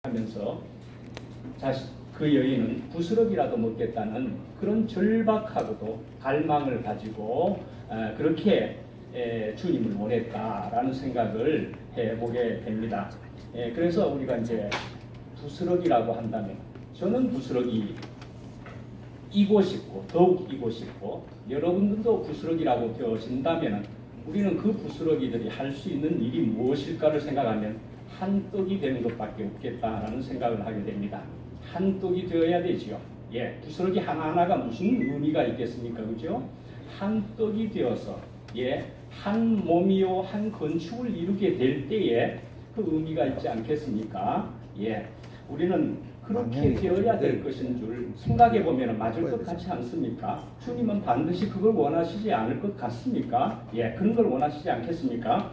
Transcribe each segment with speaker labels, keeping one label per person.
Speaker 1: 하면서 그 여인은 부스러기라도 먹겠다는 그런 절박하고도 갈망을 가지고 그렇게 주님을 원했다라는 생각을 해보게 됩니다. 그래서 우리가 이제 부스러기라고 한다면 저는 부스러기 이고 싶고 더욱 이고 싶고 여러분들도 부스러기라고 되어진다면 우리는 그 부스러기들이 할 수 있는 일이 무엇일까를 생각하면 한 떡이 되는 것밖에 없겠다라는 생각을 하게 됩니다. 한 떡이 되어야 되지요. 부스러기 하나하나가 무슨 의미가 있겠습니까? 그죠? 한 떡이 되어서 한 몸이요 한 건축을 이루게 될 때에 그 의미가 있지 않겠습니까? 우리는 그렇게 되어야 될 것인 줄 생각해 보면 맞을 것 같지 않습니까? 주님은 반드시 그걸 원하시지 않을 것 같습니까? 그런 걸 원하시지 않겠습니까?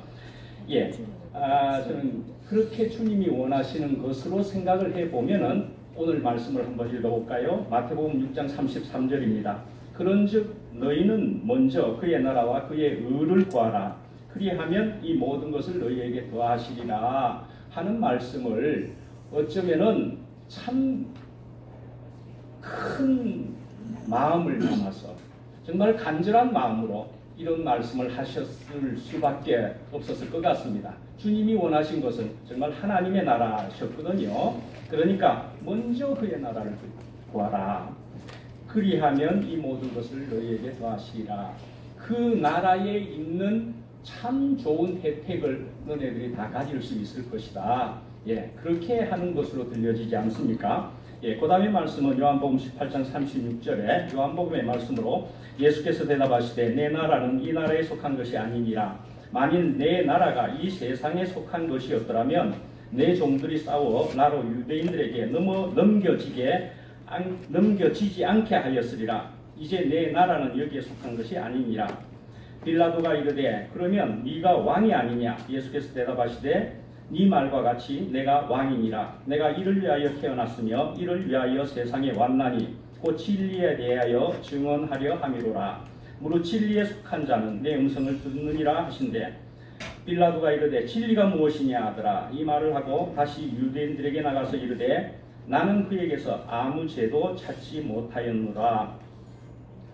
Speaker 1: 저는 그렇게 주님이 원하시는 것으로 생각을 해 보면은 오늘 말씀을 한번 읽어볼까요? 마태복음 6장 33절입니다. 그런즉 너희는 먼저 그의 나라와 그의 의를 구하라. 그리하면 이 모든 것을 너희에게 더하시리라 하는 말씀을 어쩌면은 참 큰 마음을 담아서 정말 간절한 마음으로 이런 말씀을 하셨을 수밖에 없었을 것 같습니다. 주님이 원하신 것은 정말 하나님의 나라셨거든요. 그러니까 먼저 그의 나라를 구하라. 그리하면 이 모든 것을 너희에게 더하시리라. 그 나라에 있는 참 좋은 혜택을 너네들이 다 가질 수 있을 것이다. 그렇게 하는 것으로 들려지지 않습니까? 그 다음에 말씀은 요한복음 18장 36절에 요한복음의 말씀으로 예수께서 대답하시되 내 나라는 이 나라에 속한 것이 아니니라. 만일 내 나라가 이 세상에 속한 것이었더라면 내 종들이 싸워 나로 유대인들에게 넘겨지지 않게 하였으리라. 이제 내 나라는 여기에 속한 것이 아니니라. 빌라도가 이르되 그러면 네가 왕이 아니냐? 예수께서 대답하시되 네 말과 같이 내가 왕이니라. 내가 이를 위하여 태어났으며 이를 위하여 세상에 왔나니 곧 진리에 대하여 증언하려 함이로라. 무릇 진리에 속한 자는 내 음성을 듣느니라 하신대. 빌라도가 이르되 진리가 무엇이냐 하더라. 이 말을 하고 다시 유대인들에게 나가서 이르되 나는 그에게서 아무 죄도 찾지 못하였노라.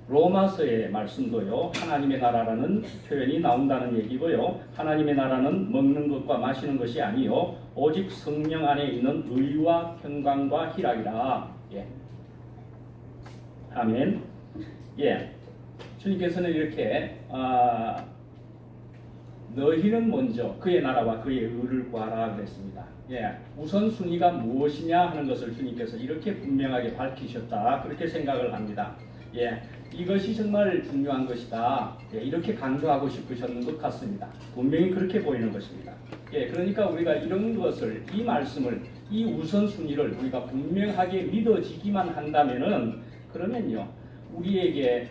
Speaker 1: 로마서의 말씀도요, 하나님의 나라라는 표현이 나온다는 얘기고요. 하나님의 나라는 먹는 것과 마시는 것이 아니요 오직 성령 안에 있는 의와 평강과 희락이라. 아멘. 주님께서는 이렇게 너희는 먼저 그의 나라와 그의 의를 구하라 그랬습니다. 우선순위가 무엇이냐 하는 것을 주님께서 이렇게 분명하게 밝히셨다. 그렇게 생각을 합니다. 이것이 정말 중요한 것이다. 이렇게 강조하고 싶으셨는 것 같습니다. 분명히 그렇게 보이는 것입니다. 그러니까 우리가 이런 것을, 이 말씀을, 이 우선순위를 우리가 분명하게 믿어지기만 한다면은 그러면요, 우리에게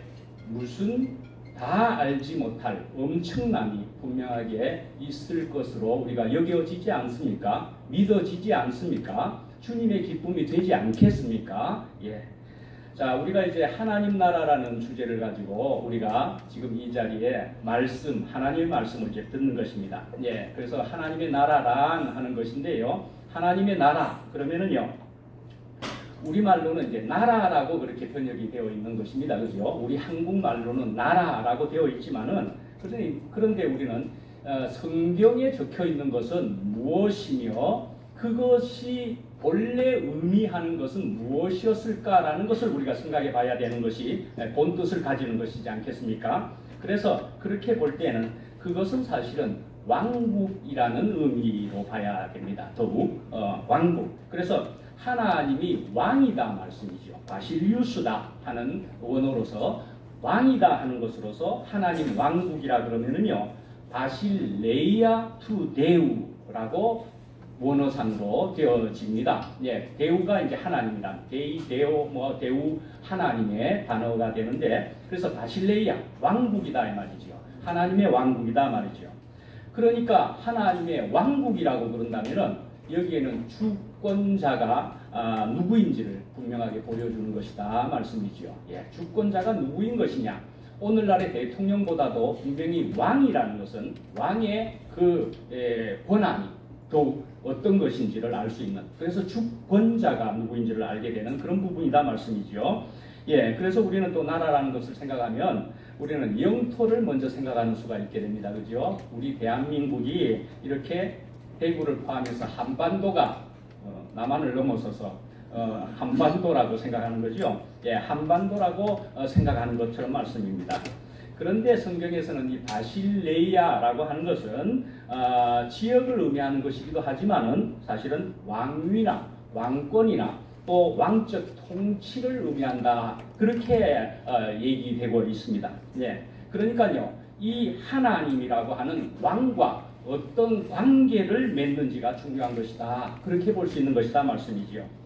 Speaker 1: 무슨 다 알지 못할 엄청남이 분명하게 있을 것으로 우리가 여겨지지 않습니까? 믿어지지 않습니까? 주님의 기쁨이 되지 않겠습니까? 자, 우리가 이제 하나님 나라라는 주제를 가지고 우리가 지금 이 자리에 말씀, 하나님의 말씀을 이제 듣는 것입니다. 그래서 하나님의 나라란 하는 것인데요. 하나님의 나라, 그러면은요, 우리말로는 이제 나라라고 그렇게 번역이 되어 있는 것입니다. 그죠? 우리 한국말로는 나라라고 되어 있지만은, 그런데 우리는 성경에 적혀 있는 것은 무엇이며 그것이 본래 의미하는 것은 무엇이었을까라는 것을 우리가 생각해 봐야 되는 것이 본뜻을 가지는 것이지 않겠습니까? 그래서 그렇게 볼 때는 그것은 사실은 왕국이라는 의미로 봐야 됩니다. 더욱 왕국. 그래서 하나님이 왕이다 말씀이죠. 바실리우스다 하는 원어로서 왕이다 하는 것으로서 하나님 왕국이라 그러면은요, 바실레이아 투 데우라고 원어상으로 되어집니다. 데우가 이제 하나님이란 데우 하나님의 단어가 되는데, 그래서 바실레이아 왕국이다 이 말이죠. 하나님의 왕국이다 말이죠. 그러니까 하나님의 왕국이라고 그런다면은 여기에는 주권자가 누구인지를 분명하게 보여주는 것이다 말씀이죠. 주권자가 누구인 것이냐? 오늘날의 대통령보다도 분명히 왕이라는 것은 왕의 그 권한이 더욱 어떤 것인지를 알 수 있는, 그래서 주권자가 누구인지를 알게 되는 그런 부분이다 말씀이죠. 예, 그래서 우리는 또 나라라는 것을 생각하면 우리는 영토를 먼저 생각하는 수가 있게 됩니다. 그죠? 우리 대한민국이 이렇게 대구를 포함해서 한반도가 남한을 넘어서서 한반도라고 생각하는 거죠. 예, 한반도라고 생각하는 것처럼 말씀입니다. 그런데 성경에서는 이 바실레이아라고 하는 것은 지역을 의미하는 것이기도 하지만은 사실은 왕위나 왕권이나 또 왕적 통치를 의미한다. 그렇게 얘기되고 있습니다. 예, 그러니까요, 이 하나님이라고 하는 왕과 어떤 관계를 맺는지가 중요한 것이다. 그렇게 볼 수 있는 것이다 말씀이지요.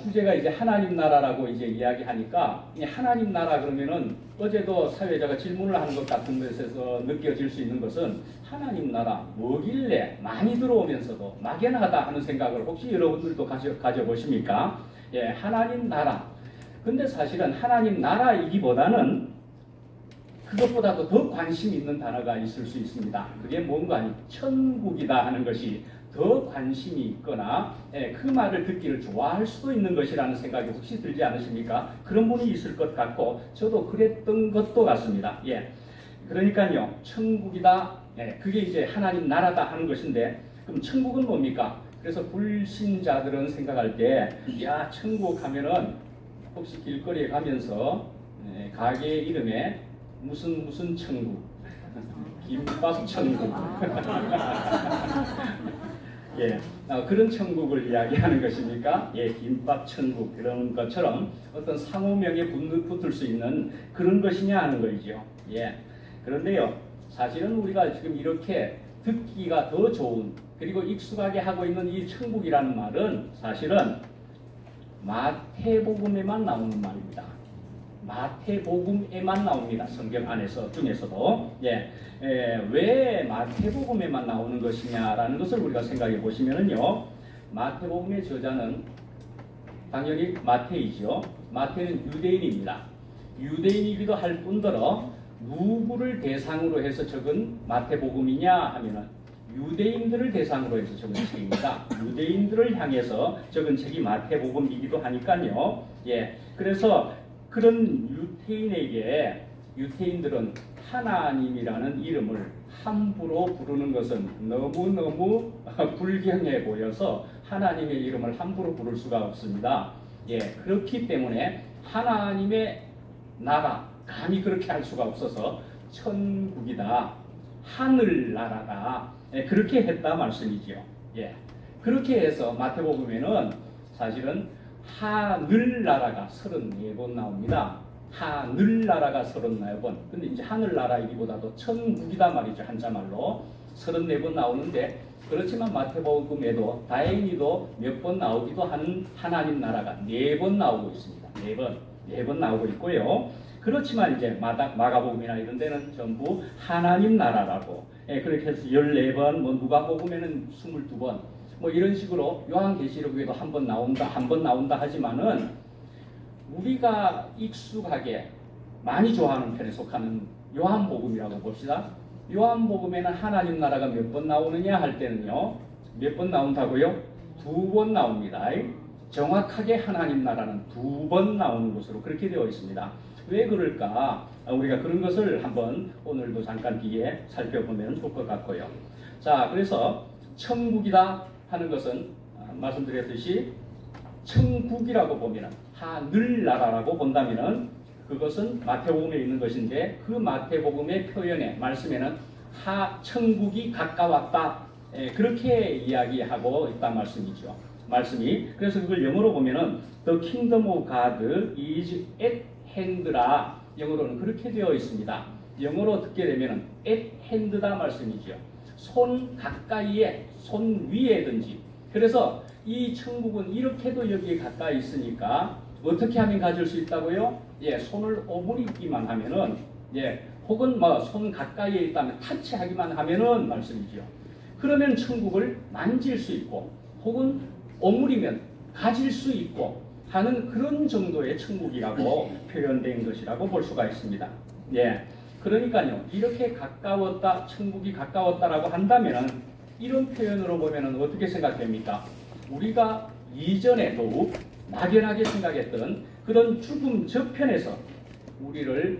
Speaker 1: 주제가 이제 하나님 나라라고 이제 이야기하니까, 이 하나님 나라 그러면은 어제도 사회자가 질문을 하는 것 같은 것에서 느껴질 수 있는 것은 하나님 나라 뭐길래 많이 들어오면서도 막연하다 하는 생각을 혹시 여러분들도 가져보십니까? 예, 하나님 나라. 근데 사실은 하나님 나라이기보다는 그것보다도 더 관심 있는 단어가 있을 수 있습니다. 그게 뭔가 천국이다 하는 것이 더 관심이 있거나 그 말을 듣기를 좋아할 수도 있는 것이라는 생각이 혹시 들지 않으십니까? 그런 분이 있을 것 같고 저도 그랬던 것도 같습니다. 예, 그러니까요, 천국이다. 예, 그게 이제 하나님 나라다 하는 것인데, 그럼 천국은 뭡니까? 그래서 불신자들은 생각할 때, 야, 천국 하면은 혹시 길거리에 가면서 가게 이름에 무슨 천국, 김밥 천국. 예, 그런 천국을 이야기하는 것이니까, 예, 김밥 천국 그런 것처럼 어떤 상호명에 붙을 수 있는 그런 것이냐 하는 거이죠. 예, 그런데요, 사실은 우리가 지금 이렇게 듣기가 더 좋은, 그리고 익숙하게 하고 있는 이 천국이라는 말은 사실은 마태복음에만 나오는 말입니다. 마태복음에만 나옵니다. 성경 안에서 중에서도. 예, 왜 마태복음에만 나오는 것이냐라는 것을 우리가 생각해 보시면은요, 마태복음의 저자는 당연히 마태이죠. 마태는 유대인입니다. 유대인이기도 할 뿐더러 누구를 대상으로 해서 적은 마태복음이냐 하면은 유대인들을 대상으로 해서 적은 책입니다. 유대인들을 향해서 적은 책이 마태복음이기도 하니까요. 예, 그래서 그런 유태인들은 하나님이라는 이름을 함부로 부르는 것은 너무너무 불경해 보여서 하나님의 이름을 함부로 부를 수가 없습니다. 예, 그렇기 때문에 하나님의 나라, 감히 그렇게 할 수가 없어서 천국이다, 하늘나라다, 예, 그렇게 했다 말씀이지요. 예, 그렇게 해서 마태복음에는 사실은 하늘나라가 34번 나옵니다. 하늘나라가 34번. 근데 이제 하늘나라이기보다도 천국이다 말이죠. 한자말로 34번 나오는데, 그렇지만 마태복음에도 다행히도 몇 번 나오기도 하는 하나님 나라가 4번 나오고 있습니다. 4번 나오고 있고요. 그렇지만 이제 마가복음이나 이런 데는 전부 하나님 나라라고, 그렇게 해서 14번, 뭐 누가복음에는 22번, 뭐 이런 식으로 요한계시록에도 한 번 나온다 하지만은 우리가 익숙하게 많이 좋아하는 편에 속하는 요한복음이라고 봅시다. 요한복음에는 하나님 나라가 몇 번 나오느냐 할 때는요, 몇 번 나온다고요? 2번 나옵니다. 정확하게 하나님 나라는 2번 나오는 것으로 그렇게 되어 있습니다. 왜 그럴까? 우리가 그런 것을 한번 오늘도 잠깐 뒤에 살펴보면 좋을 것 같고요. 자, 그래서 천국이다 하는 것은 말씀드렸듯이 천국이라고 보면 하늘나라라고 본다면은 그것은 마태복음에 있는 것인데, 그 마태복음의 표현에 말씀에는 천국이 가까웠다, 그렇게 이야기하고 있단 말씀이죠. 말씀이. 그래서 그걸 영어로 보면은 The Kingdom of God is at hand라, 영어로는 그렇게 되어 있습니다. 영어로 듣게 되면은 at hand다 말씀이죠. 손 가까이에, 손 위에든지. 그래서 이 천국은 이렇게도 여기에 가까이 있으니까 어떻게 하면 가질 수 있다고요? 예, 손을 오므리기만 하면은, 예, 혹은 뭐 손 가까이에 있다면 타치하기만 하면은 말씀이죠. 그러면 천국을 만질 수 있고, 혹은 오므리면 가질 수 있고 하는 그런 정도의 천국이라고 표현된 것이라고 볼 수가 있습니다. 예, 그러니까요, 이렇게 가까웠다, 천국이 가까웠다라고 한다면은 이런 표현으로 보면 어떻게 생각됩니까? 우리가 이전에 더욱 막연하게 생각했던 그런 죽음 저편에서 우리를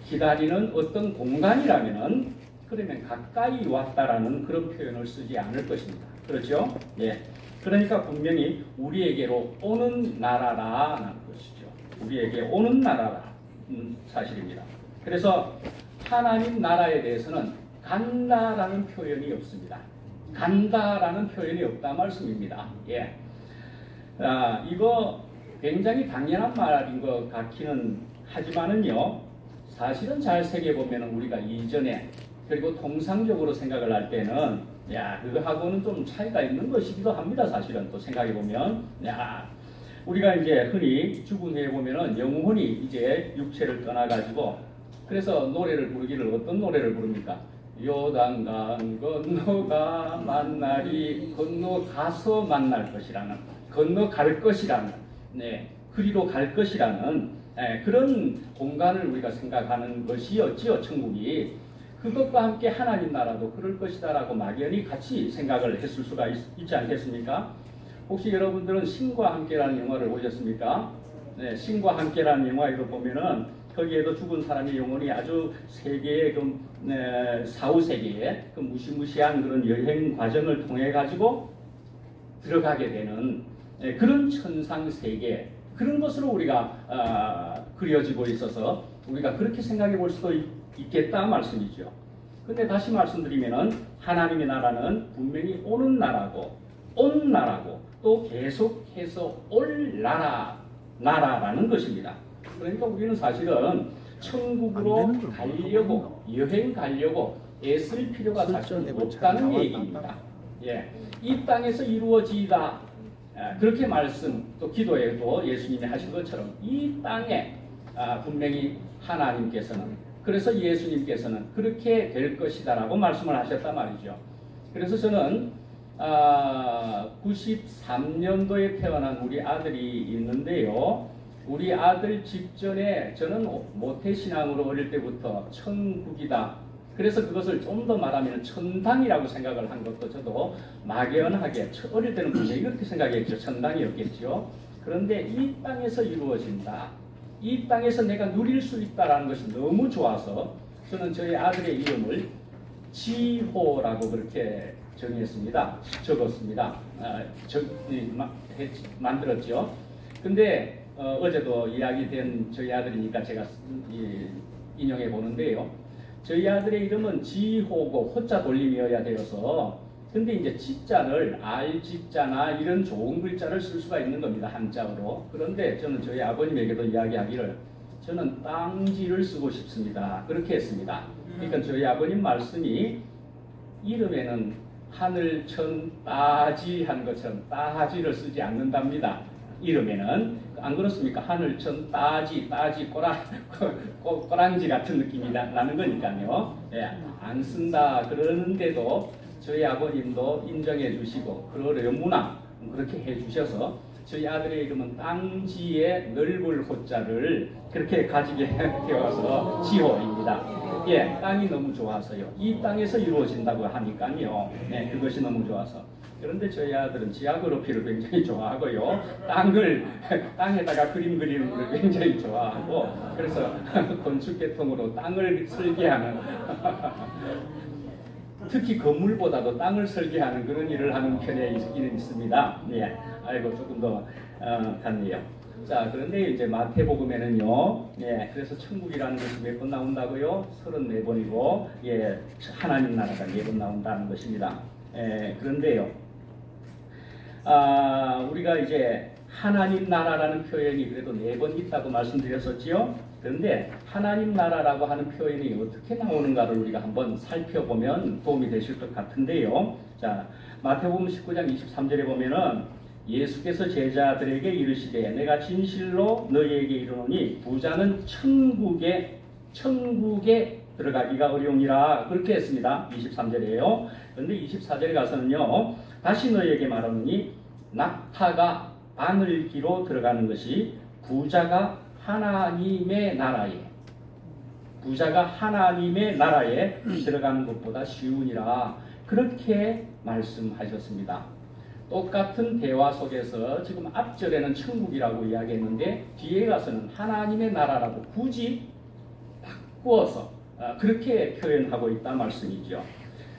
Speaker 1: 기다리는 어떤 공간이라면 그러면 가까이 왔다라는 그런 표현을 쓰지 않을 것입니다. 그렇죠? 예. 그러니까 분명히 우리에게로 오는 나라라는 것이죠. 우리에게 오는 나라라는 사실입니다. 그래서 하나님 나라에 대해서는 간다라는 표현이 없습니다. 간다라는 표현이 없다 말씀입니다. 예. 이거 굉장히 당연한 말인 것 같기는 하지만은요, 사실은 잘 새겨보면 우리가 이전에 그리고 통상적으로 생각을 할 때는 그거하고는 좀 차이가 있는 것이기도 합니다. 사실은 또 생각해보면 우리가 이제 흔히 죽은 후에 보면은 영혼이 이제 육체를 떠나가지고 그래서 노래를 부르기를 어떤 노래를 부릅니까? 요단강 건너가 만나리 건너가서 만날 것이라는 건너갈 것이라는 그리로 갈 것이라는 그런 공간을 우리가 생각하는 것이었지요. 천국이 그것과 함께 하나님 나라도 그럴 것이다라고 막연히 같이 생각을 했을 수가 있지 않겠습니까? 혹시 여러분들은 신과 함께라는 영화를 보셨습니까? 네, 신과 함께라는 영화에도 보면은 거기에도 죽은 사람의 영혼이 아주 세계의 사후 세계의 그 무시무시한 그런 여행 과정을 통해 가지고 들어가게 되는 그런 천상 세계 그런 것으로 우리가 그려지고 있어서 우리가 그렇게 생각해 볼 수도 있겠다 말씀이죠. 근데 다시 말씀드리면은 하나님의 나라는 분명히 오는 나라고 온 나라고 또 계속해서 올 나라라는 것입니다. 그러니까 우리는 사실은 천국으로 가려고 여행 가려고 애쓸 필요가 사실 없다는 얘기입니다. 예, 이 땅에서 이루어지다 그렇게 말씀 또 기도에도 예수님이 하신 것처럼 이 땅에 분명히 하나님께서는 그래서 예수님께서는 그렇게 될 것이다라고 말씀을 하셨단 말이죠. 그래서 저는 93년도에 태어난 우리 아들이 있는데요. 우리 아들 직전에 저는 모태신앙으로 어릴 때부터 천국이다. 그래서 그것을 좀 더 말하면 천당이라고 생각을 한 것도 저도 막연하게 어릴 때는 분명히 그렇게 생각했죠. 천당이었겠죠. 그런데 이 땅에서 이루어진다. 이 땅에서 내가 누릴 수 있다는 것이 너무 좋아서 저는 저희 아들의 이름을 지호라고 그렇게 정했습니다. 적었습니다. 만들었죠. 근데 어제도 이야기된 저희 아들이니까 제가 인용해 보는데요. 저희 아들의 이름은 지호고 호자 돌림이어야 되어서 근데 이제 지자를 알지자나 이런 좋은 글자를 쓸 수가 있는 겁니다. 한자어로. 그런데 저는 저희 아버님에게도 이야기하기를 저는 땅지를 쓰고 싶습니다. 그렇게 했습니다. 그러니까 저희 아버님 말씀이 이름에는 하늘, 천, 따지 한 것처럼 따지를 쓰지 않는답니다. 이름에는 안 그렇습니까? 하늘, 천, 따지 꼬랑지 같은 느낌이 나는 거니까요. 안 쓴다 그러는데도 저희 아버님도 인정해 주시고 그러려무나 그렇게 해 주셔서 저희 아들의 이름은 땅지의 넓을 호자를 그렇게 가지게 되어서 지호입니다. 예, 땅이 너무 좋아서요. 이 땅에서 이루어진다고 하니까요. 네, 그것이 너무 좋아서. 그런데 저희 아들은 지하그로피를 굉장히 좋아하고요. 땅에다가 그림 그리는 걸 굉장히 좋아하고 그래서 건축계통으로 땅을 설계하는 특히 건물보다도 땅을 설계하는 그런 일을 하는 편에 있기는 있습니다. 예, 아이고 조금 더 같네요. 자, 그런데 이제 마태복음에는요, 그래서 천국이라는 것이 몇 번 나온다고요? 34번이고, 하나님 나라가 4번 나온다는 것입니다. 그런데요, 우리가 이제 하나님 나라라는 표현이 그래도 4번 있다고 말씀드렸었지요? 그런데 하나님 나라라고 하는 표현이 어떻게 나오는가를 우리가 한번 살펴보면 도움이 되실 것 같은데요. 자, 마태복음 19장 23절에 보면은 예수께서 제자들에게 이르시되 내가 진실로 너희에게 이르노니 부자는 천국에 들어가기가 어려우니라 그렇게 했습니다. 23절이에요. 그런데 24절에 가서는요. 다시 너희에게 말하노니 낙타가 바늘기로 들어가는 것이 부자가 하나님의 나라에 들어가는 것보다 쉬우니라. 그렇게 말씀하셨습니다. 똑같은 대화 속에서 지금 앞절에는 천국이라고 이야기했는데 뒤에 가서는 하나님의 나라라고 굳이 바꾸어서 그렇게 표현하고 있다 말씀이죠.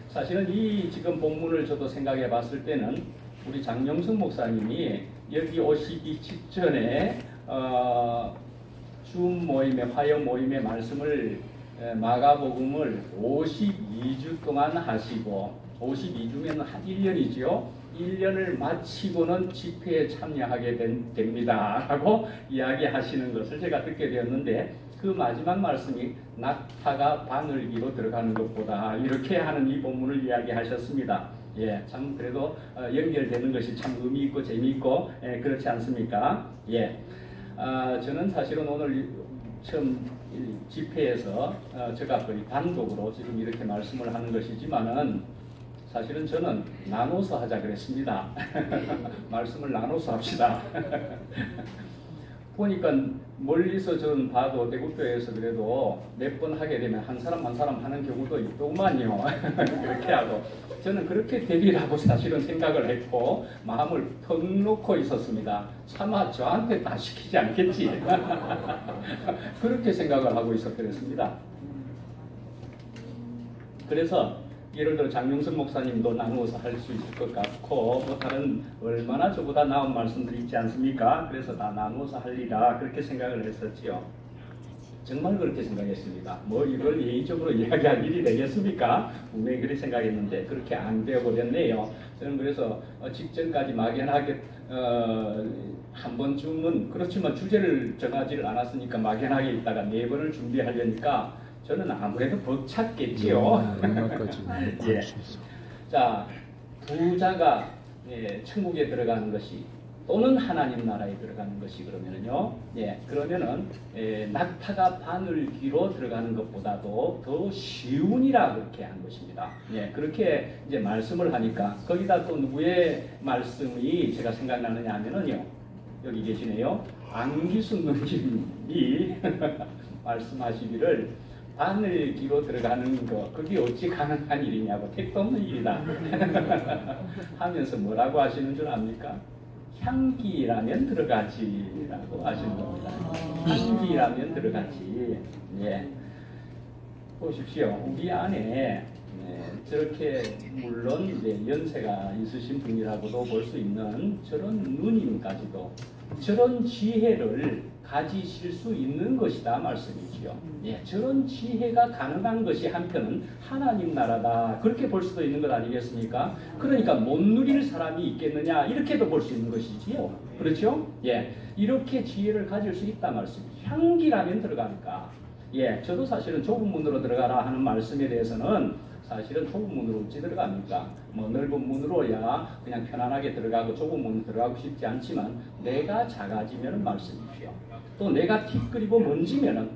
Speaker 1: 사실은 이 지금 본문을 저도 생각해 봤을 때는 우리 장영석 목사님이 여기 오시기 직전에 줌 모임의 화요 모임의 말씀을 마가복음을 52주 동안 하시고 52주면 한 1년이죠. 1년을 마치고는 집회에 참여하게 됩니다 라고 이야기하시는 것을 제가 듣게 되었는데 그 마지막 말씀이 낙타가 바늘기로 들어가는 것보다 이렇게 하는 이 본문을 이야기하셨습니다. 예, 참 그래도 연결되는 것이 참 의미 있고 재미있고 그렇지 않습니까? 예, 저는 사실은 오늘 처음 집회에서 제가 거의 단독으로 지금 이렇게 말씀을 하는 것이지만은 사실은 저는 나눠서 하자 그랬습니다. 말씀을 나눠서 합시다. 보니까 멀리서 저는 봐도 대구교회에서 그래도 몇 번 하게 되면 한 사람 한 사람 하는 경우도 있더구만요. 그렇게 하고 저는 그렇게 되리라고 사실은 생각을 했고 마음을 턱 놓고 있었습니다. 차마 저한테 다 시키지 않겠지. 그렇게 생각을 하고 있었겠습니다. 그래서 예를 들어 장용석 목사님도 나누어서 할 수 있을 것 같고 뭐 다른 얼마나 저보다 나은 말씀들이 있지 않습니까? 그래서 다 나누어서 하리라 그렇게 생각을 했었지요. 정말 그렇게 생각했습니다. 뭐 이걸 예의적으로 이야기할 일이 되겠습니까? 분명히 그렇게 생각했는데 그렇게 안 되어버렸네요. 저는 그래서 직전까지 막연하게 한 번쯤은 그렇지만 주제를 정하지를 않았으니까 막연하게 있다가 4번을 준비하려니까 저는 아무래도 벅찼겠지요. 예. 자, 부자가 천국에 들어가는 것이 또는 하나님 나라에 들어가는 것이 그러면은요. 예, 그러면은 낙타가 바늘귀로 들어가는 것보다도 더 쉬우니라 그렇게 한 것입니다. 예, 그렇게 이제 말씀을 하니까 거기다 또 누구의 말씀이 제가 생각나느냐 하면은요. 여기 계시네요. 안기순 누님이 말씀하시기를 바늘귀로 들어가는 거 그게 어찌 가능한 일이냐고 택도 없는 일이다 하면서 뭐라고 하시는 줄 압니까? 향기라면 들어가지라고 하시는 겁니다. 향기라면 들어가지. 예. 보십시오. 우리 안에 저렇게 물론 이제 연세가 있으신 분이라고도 볼 수 있는 저런 누님까지도 저런 지혜를 가지실 수 있는 것이다 말씀이지요. 예, 저런 지혜가 가능한 것이 한편은 하나님 나라다 그렇게 볼 수도 있는 것 아니겠습니까? 그러니까 못 누릴 사람이 있겠느냐 이렇게도 볼 수 있는 것이지요. 그렇죠? 예, 이렇게 지혜를 가질 수 있다 말씀이죠. 향기라면 들어가니까. 예, 저도 사실은 좁은 문으로 들어가라 하는 말씀에 대해서는 사실은 좁은 문으로 어찌 들어갑니까? 뭐 넓은 문으로야 그냥 편안하게 들어가고 좁은 문으로 들어가고 싶지 않지만 내가 작아지면 말씀이죠. 또 내가 티끌이고 먼지면은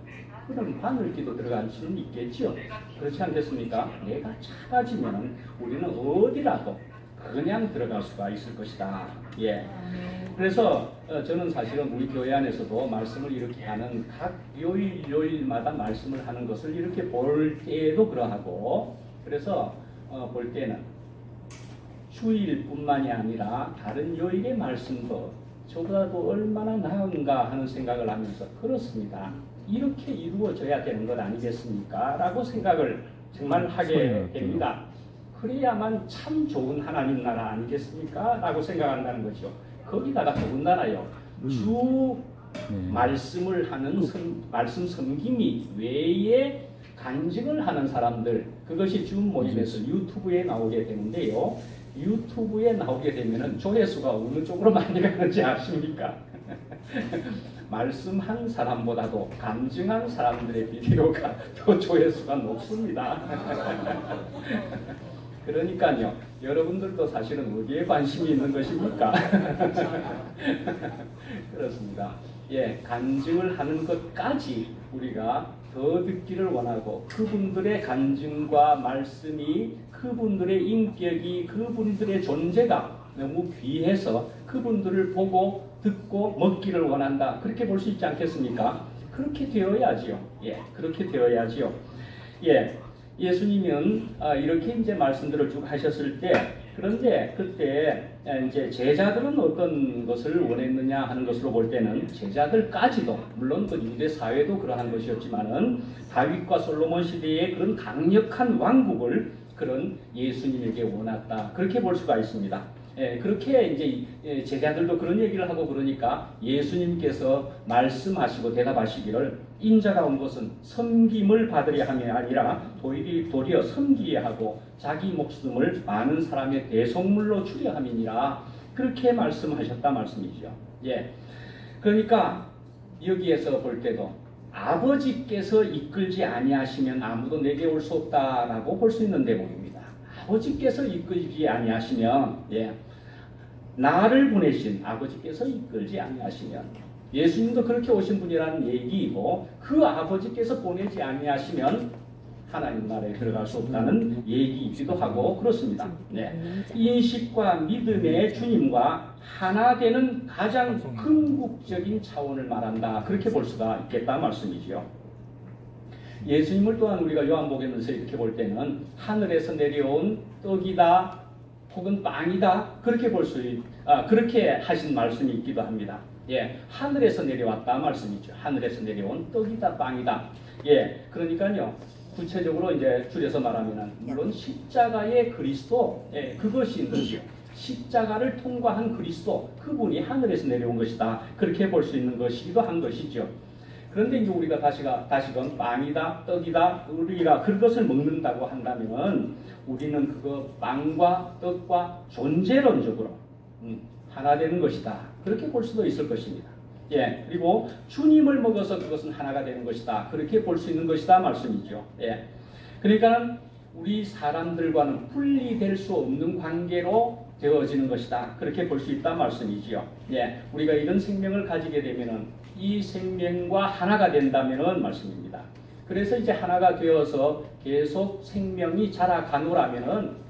Speaker 1: 그럼 바늘귀도 들어갈 수는 있겠지요. 그렇지 않겠습니까? 내가 작아지면은 우리는 어디라도 그냥 들어갈 수가 있을 것이다. 예. 그래서 저는 사실은 우리 교회 안에서도 말씀을 이렇게 하는 각 요일마다 말씀을 하는 것을 이렇게 볼 때에도 그러하고 그래서 볼 때는 주일뿐만이 아니라 다른 요일의 말씀도 저보다도 얼마나 나은가 하는 생각을 하면서 그렇습니다. 이렇게 이루어져야 되는 것 아니겠습니까? 라고 생각을 정말 하게 됩니다. 그래야만 참 좋은 하나님 나라 아니겠습니까? 라고 생각한다는 거죠. 거기다가 더군다나요. 주 말씀을 하는 말씀 섬김이 외에 간증을 하는 사람들 그것이 줌 모임에서 유튜브에 나오게 되는데요. 유튜브에 나오게 되면은 조회수가 어느 쪽으로 많이 가는지 아십니까? 말씀한 사람보다도 간증한 사람들의 비디오가 더 조회수가 높습니다. 그러니까요, 여러분들도 사실은 어디에 관심이 있는 것입니까? 그렇습니다. 예, 간증을 하는 것까지 우리가 더 듣기를 원하고 그분들의 간증과 말씀이 그분들의 인격이 그분들의 존재가 너무 귀해서 그분들을 보고 듣고 먹기를 원한다. 그렇게 볼 수 있지 않겠습니까? 그렇게 되어야지요. 예, 그렇게 되어야지요. 예, 예수님은 이렇게 이제 말씀들을 쭉 하셨을 때, 그런데 그때 이제 제자들은 어떤 것을 원했느냐 하는 것으로 볼 때는 제자들까지도, 물론 그 유대 사회도 그러한 것이었지만은 다윗과 솔로몬 시대의 그런 강력한 왕국을 그런 예수님에게 원했다, 그렇게 볼 수가 있습니다. 그렇게 이제 제자들도 그런 얘기를 하고 그러니까 예수님께서 말씀하시고 대답하시기를 인자가 온 것은 섬김을 받으려 함이 아니라 도리어 섬기게 하고 자기 목숨을 많은 사람의 대속물로 주려 함이니라, 그렇게 말씀하셨다 말씀이죠. 예. 그러니까 여기에서 볼 때도 아버지께서 이끌지 아니하시면 아무도 내게 올 수 없다라고 볼 수 있는 대목입니다. 아버지께서 이끌지 아니하시면, 예, 나를 보내신 아버지께서 이끌지 아니하시면, 예수님도 그렇게 오신 분이라는 얘기이고, 그 아버지께서 보내지 아니하시면 하나님 나라에 들어갈 수 없다는 얘기이기도 하고 그렇습니다. 네. 인식과 믿음의 주님과 하나 되는 가장 궁극적인 차원을 말한다, 그렇게 볼 수가 있겠다 말씀이지요. 예수님을 또한 우리가 요한복음에서 이렇게 볼 때는 하늘에서 내려온 떡이다 혹은 빵이다, 그렇게 그렇게 하신 말씀이 있기도 합니다. 예, 하늘에서 내려왔다 말씀이죠. 하늘에서 내려온 떡이다 빵이다. 예, 그러니까요, 구체적으로 이제 줄여서 말하면은 물론 십자가의 그리스도, 예, 그것이 있는지요. 십자가를 통과한 그리스도, 그분이 하늘에서 내려온 것이다, 그렇게 볼 수 있는 것이기도 한 것이죠. 그런데 이제 우리가 다시금 빵이다, 떡이다, 우리가 그것을 먹는다고 한다면 우리는 그거 빵과 떡과 존재론적으로 하나 되는 것이다, 그렇게 볼 수도 있을 것입니다. 예, 그리고 주님을 먹어서 그것은 하나가 되는 것이다, 그렇게 볼 수 있는 것이다 말씀이죠. 예, 그러니까 우리 사람들과는 분리될 수 없는 관계로 되어지는 것이다, 그렇게 볼 수 있다 말씀이지요. 예, 우리가 이런 생명을 가지게 되면은 이 생명과 하나가 된다면은 말씀입니다. 그래서 이제 하나가 되어서 계속 생명이 자라가노라면은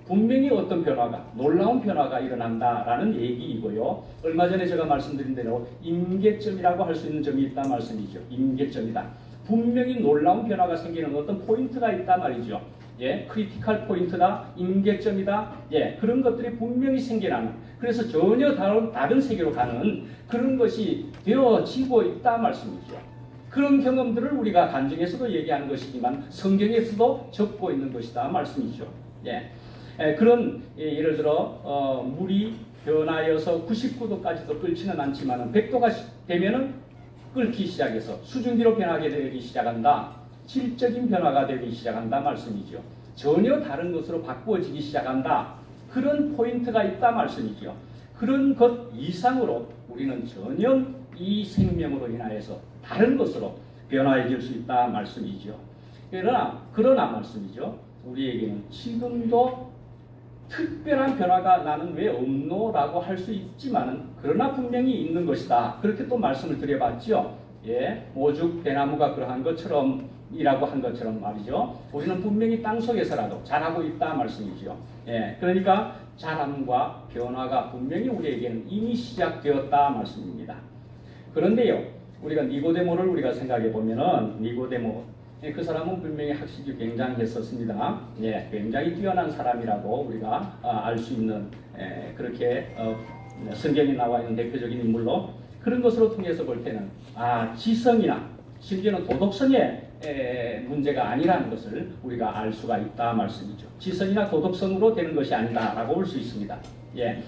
Speaker 1: 분명히 어떤 변화가, 놀라운 변화가 일어난다라는 얘기이고요. 얼마 전에 제가 말씀드린 대로 임계점이라고 할 수 있는 점이 있다 말씀이죠. 임계점이다. 분명히 놀라운 변화가 생기는 어떤 포인트가 있다 말이죠. 예, 크리티컬 포인트다, 임계점이다, 예, 그런 것들이 분명히 생겨나는, 그래서 전혀 다른 세계로 가는 그런 것이 되어지고 있다 말씀이죠. 그런 경험들을 우리가 간증에서도 얘기하는 것이지만 성경에서도 적고 있는 것이다 말씀이죠. 예, 그런, 예를 들어 물이 변하여서 99도까지도 끓지는 않지만 100도가 되면은 끓기 시작해서 수증기로 변하게 되기 시작한다. 질적인 변화가 되기 시작한다 말씀이죠. 전혀 다른 것으로 바꾸어지기 시작한다. 그런 포인트가 있다 말씀이죠. 그런 것 이상으로 우리는 전혀 이 생명으로 인하여서 다른 것으로 변화해질 수 있다 말씀이죠. 그러나 말씀이죠. 우리에게는 지금도 특별한 변화가 나는 왜 없노라고 할 수 있지만은 그러나 분명히 있는 것이다, 그렇게 또 말씀을 드려봤죠. 예, 오죽 대나무가 그러한 것처럼 이라고 한 것처럼 말이죠. 우리는 분명히 땅 속에서라도 자라고 있다 말씀이죠. 예, 그러니까 자람과 변화가 분명히 우리에게는 이미 시작되었다 말씀입니다. 그런데요, 우리가 니고데모를 우리가 생각해 보면은 니고데모, 그 사람은 분명히 학식이 굉장했었습니다. 예, 굉장히 뛰어난 사람이라고 우리가 알 수 있는, 그렇게 성경에 나와 있는 대표적인 인물로, 그런 것으로 통해서 볼 때는 지성이나 심지어는 도덕성의 문제가 아니라는 것을 우리가 알 수가 있다 말씀이죠. 지성이나 도덕성으로 되는 것이 아니다라고 볼 수 있습니다. 예,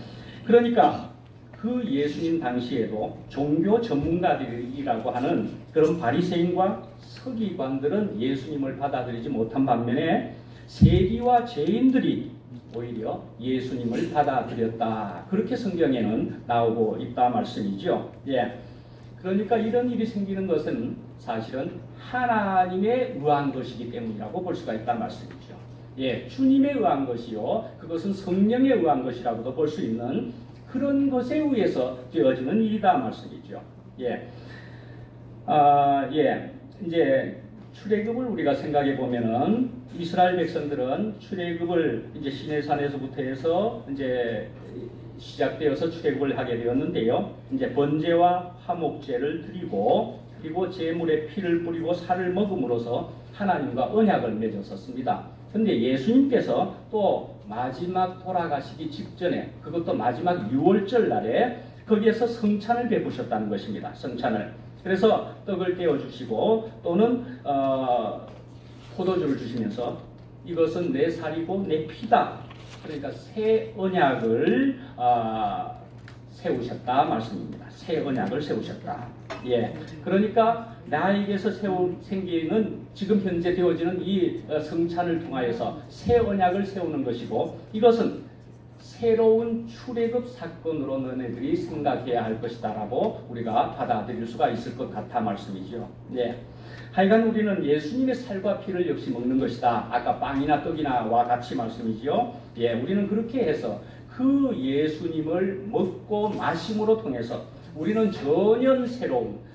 Speaker 1: 그러니까 그 예수님 당시에도 종교 전문가들이라고 하는 그런 바리새인과 서기관들은 예수님을 받아들이지 못한 반면에 세리와 죄인들이 오히려 예수님을 받아들였다, 그렇게 성경에는 나오고 있다 말씀이죠. 예, 그러니까 이런 일이 생기는 것은 사실은 하나님에 의한 것이기 때문이라고 볼 수가 있다 말씀이죠. 예, 주님에 의한 것이요, 그것은 성령에 의한 것이라고도 볼 수 있는 그런 것에 의해서 되어지는 일이다 말씀이죠. 예, 이제 출애굽을 우리가 생각해 보면은 이스라엘 백성들은 출애굽을 이제 시내산에서부터 해서 이제 시작되어서 출애굽을 하게 되었는데요. 이제 번제와 화목제를 드리고 그리고 제물에 피를 뿌리고 살을 먹음으로써 하나님과 언약을 맺었었습니다. 근데 예수님께서 또 마지막 돌아가시기 직전에, 그것도 마지막 6월절 날에 거기에서 성찬을 베푸셨다는 것입니다. 성찬을. 그래서 떡을 떼어주시고 또는 포도주를 주시면서 이것은 내 살이고 내 피다. 그러니까 새 언약을 세우셨다 말씀입니다. 새 언약을 세우셨다. 예. 그러니까 나에게서 생기는 지금 현재 되어지는 이 성찬을 통하여서 새 언약을 세우는 것이고, 이것은 새로운 출애굽 사건으로 너네들이 생각해야 할 것이다라고 우리가 받아들일 수가 있을 것 같아 말씀이죠. 예. 하여간 우리는 예수님의 살과 피를 역시 먹는 것이다. 아까 빵이나 떡이나와 같이 말씀이지요. 예, 우리는 그렇게 해서 그 예수님을 먹고 마심으로 통해서 우리는 전혀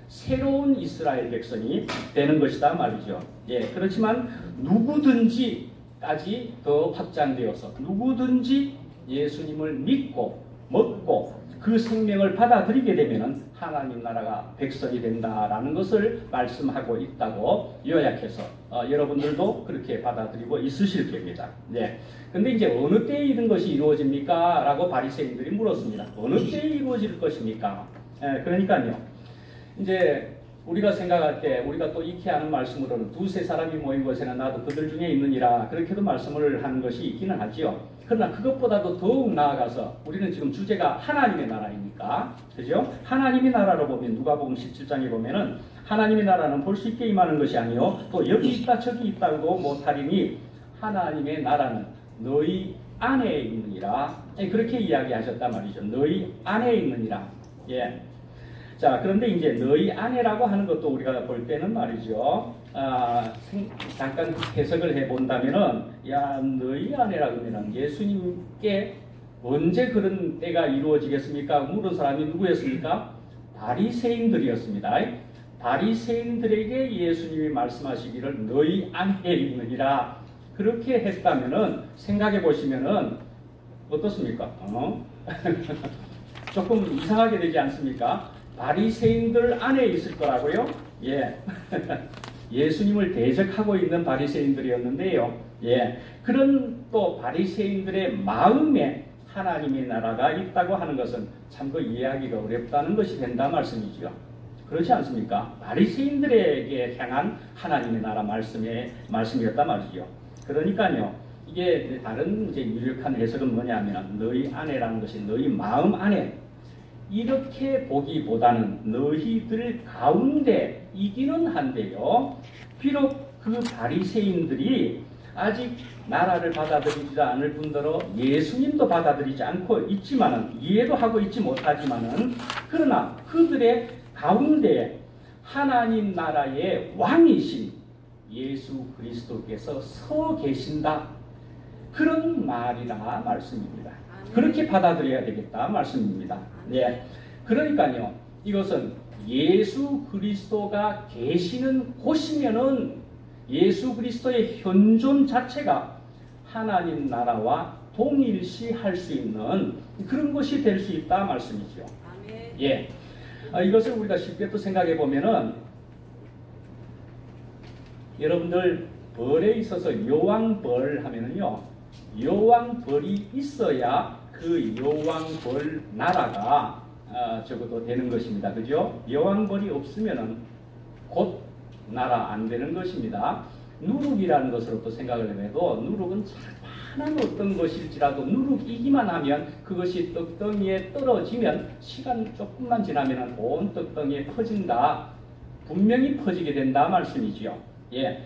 Speaker 1: 새로운 이스라엘 백성이 되는 것이다 말이죠. 예, 그렇지만 누구든지까지 더 확장되어서 누구든지 예수님을 믿고 먹고 그 생명을 받아들이게 되면 하나님 나라가 백성이 된다라는 것을 말씀하고 있다고 요약해서 여러분들도 그렇게 받아들이고 있으실 겁니다. 네. 근데 이제 어느 때에 이런 것이 이루어집니까? 라고 바리새인들이 물었습니다. 어느 때에 이루어질 것입니까? 그러니까요. 이제 우리가 생각할 때 우리가 또 익히 하는 말씀으로는 두세 사람이 모인 곳에는 나도 그들 중에 있느니라, 그렇게도 말씀을 하는 것이 있기는 하지요. 그러나 그것보다도 더욱 나아가서 우리는 지금 주제가 하나님의 나라이니까, 그죠? 하나님의 나라로 보면 누가복음 17장에 보면은 하나님의 나라는 볼 수 있게 임하는 것이 아니요 또 여기 있다 저기 있다고 못하리니 하나님의 나라는 너희 안에 있느니라. 그렇게 이야기하셨단 말이죠. 너희 안에 있느니라. 예. 자, 그런데 이제 너희 안에라고 하는 것도 우리가 볼 때는 말이죠. 잠깐 해석을 해본다면은, 야, 너희 안에라 그러면은 예수님께 언제 그런 때가 이루어지겠습니까? 물은 사람이 누구였습니까? 바리새인들이었습니다. 바리새인들에게 예수님이 말씀하시기를 너희 안에 있느니라. 그렇게 했다면은 생각해 보시면은 어떻습니까? 조금 이상하게 되지 않습니까? 바리새인들 안에 있을 거라고요? 예. 예수님을 대적하고 있는 바리새인들이었는데요. 예. 그런 또 바리새인들의 마음에 하나님의 나라가 있다고 하는 것은 참고 이해하기가 어렵다는 것이 된다 말씀이죠. 그렇지 않습니까? 바리새인들에게 향한 하나님의 나라 말씀이었단 말이죠. 그러니까요. 이게 다른 이제 유력한 해석은 뭐냐면 너희 안에라는 것이 너희 마음 안에, 이렇게 보기보다는 너희들 가운데이기는 한데요. 비록 그 바리새인들이 아직 나라를 받아들이지 않을 뿐더러 예수님도 받아들이지 않고 있지만은, 이해도 하고 있지 못하지만은, 그러나 그들의 가운데 하나님 나라의 왕이신 예수 그리스도께서 서 계신다. 그런 말이라 말씀입니다. 그렇게 받아들여야 되겠다 말씀입니다. 예. 그러니까요. 이것은 예수 그리스도가 계시는 곳이면은 예수 그리스도의 현존 자체가 하나님 나라와 동일시할 수 있는 그런 것이 될 수 있다 말씀이죠. 예. 이것을 우리가 쉽게 또 생각해 보면은, 여러분들 벌에 있어서 여왕벌 하면은요, 여왕벌이 있어야 그 여왕벌 나라가 적어도 되는 것입니다. 그죠? 여왕벌이 없으면은 곧 나라 안 되는 것입니다. 누룩이라는 것으로 또 생각을 해도, 누룩은 작은 어떤 것일지라도 누룩이기만 하면 그것이 떡덩이에 떨어지면 시간 조금만 지나면 온 떡덩이에 퍼진다. 분명히 퍼지게 된다 말씀이지요. 예.